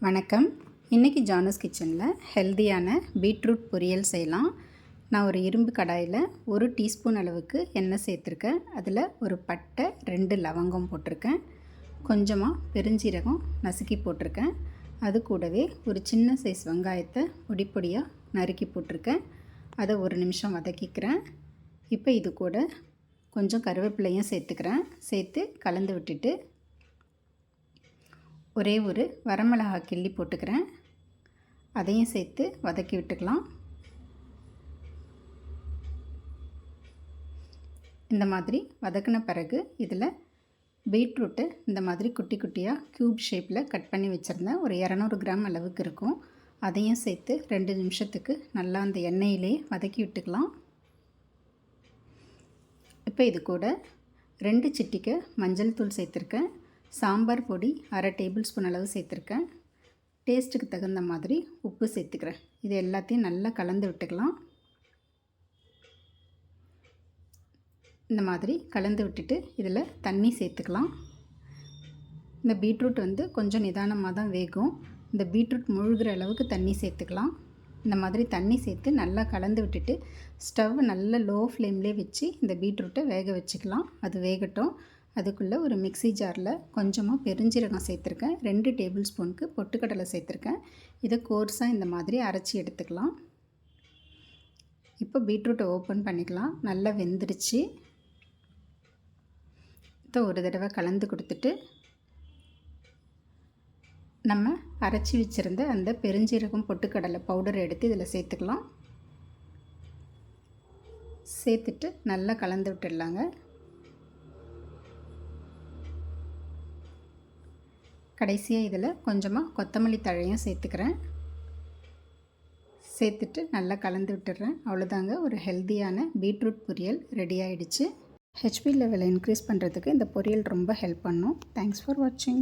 வணக்கம். இன்றைக்கி ஜானஸ் கிச்சனில் ஹெல்த்தியான பீட்ரூட் பொரியல் செய்யலாம். நான் ஒரு இரும்பு கடாயில் 1 டீஸ்பூன் அளவுக்கு எண்ணெய் சேர்த்துருக்கேன். அதில் ஒரு பட்டை 2 லவங்கம் போட்டிருக்கேன். கொஞ்சமாக பெருஞ்சீரகம் நசுக்கி போட்டிருக்கேன். அது கூடவே ஒரு சின்ன சைஸ் வெங்காயத்தை பொடி பொடியாக நறுக்கி போட்டிருக்கேன். அதை 1 நிமிஷம் வதக்கிக்கிறேன். இப்போ இது கூட கொஞ்சம் கருவேப்பிலையும் சேர்த்துக்கிறேன். சேர்த்து கலந்து விட்டுட்டு ஒரே ஒரு வரமிளகாய் கிள்ளி போட்டுக்கிறேன். அதையும் சேர்த்து வதக்கி விட்டுக்கலாம். இந்த மாதிரி வதக்கின பிறகு இதில் பீட்ரூட்டு இந்த மாதிரி குட்டி குட்டியாக க்யூப் ஷேப்பில் கட் பண்ணி வச்சுருந்தேன். ஒரு 200 கிராம் அளவுக்கு இருக்கும். அதையும் சேர்த்து 2 நிமிஷத்துக்கு நல்லா அந்த எண்ணெயிலே வதக்கி விட்டுக்கலாம். இப்போ இது கூட 2 சிட்டிகை மஞ்சள் தூள் சேர்த்துருக்கேன். சாம்பார் பொடி 1/2 டேபிள் ஸ்பூன் அளவு சேர்த்துருக்கேன். டேஸ்ட்டுக்கு தகுந்த மாதிரி உப்பு சேர்த்துக்கிறேன். இது எல்லாத்தையும் நல்லா கலந்து விட்டுக்கலாம். இந்த மாதிரி கலந்து விட்டுட்டு இதில் தண்ணி சேர்த்துக்கலாம். இந்த பீட்ரூட் கொஞ்சம் நிதானமாக தான் வேகும். இந்த பீட்ரூட் முழுகிற அளவுக்கு தண்ணி சேர்த்துக்கலாம். இந்த மாதிரி தண்ணி சேர்த்து நல்லா கலந்து விட்டுட்டு ஸ்டவ் நல்ல லோ ஃப்ளேம்லேயே வச்சு இந்த பீட்ரூட்டை வேக வச்சுக்கலாம். அது வேகட்டும். அதுக்குள்ளே ஒரு மிக்ஸி ஜாரில் கொஞ்சமாக பெருஞ்சீரகம் சேர்த்துருக்கேன். 2 டேபிள் ஸ்பூனுக்கு பொட்டுக்கடலை சேர்த்துருக்கேன். இதை கோர்ஸாக இந்த மாதிரி அரைச்சி எடுத்துக்கலாம். இப்போ பீட்ரூட்டை ஓப்பன் பண்ணிக்கலாம். நல்லா வெந்துருச்சு. இதை ஒரு தடவை கலந்து கொடுத்துட்டு நம்ம அரைச்சி வச்சுருந்த அந்த பெருஞ்சீரகம் பொட்டுக்கடலை பவுடர் எடுத்து இதில் சேர்த்துக்கலாம். சேர்த்துட்டு நல்லா கலந்து விட்டுடலாங்க. கடைசியாக இதில் கொஞ்சமாக கொத்தமல்லி தழையும் சேர்த்துக்கிறேன். சேர்த்துட்டு நல்லா கலந்து விட்டுடுறேன். அவ்வளோதாங்க, ஒரு ஹெல்த்தியான பீட்ரூட் பொரியல் ரெடி ஆகிடுச்சு. ஹெச்பி லெவலை இன்க்ரீஸ் பண்ணுறதுக்கு இந்த பொரியல் ரொம்ப ஹெல்ப் பண்ணும். தேங்க்ஸ் ஃபார் வாட்சிங்.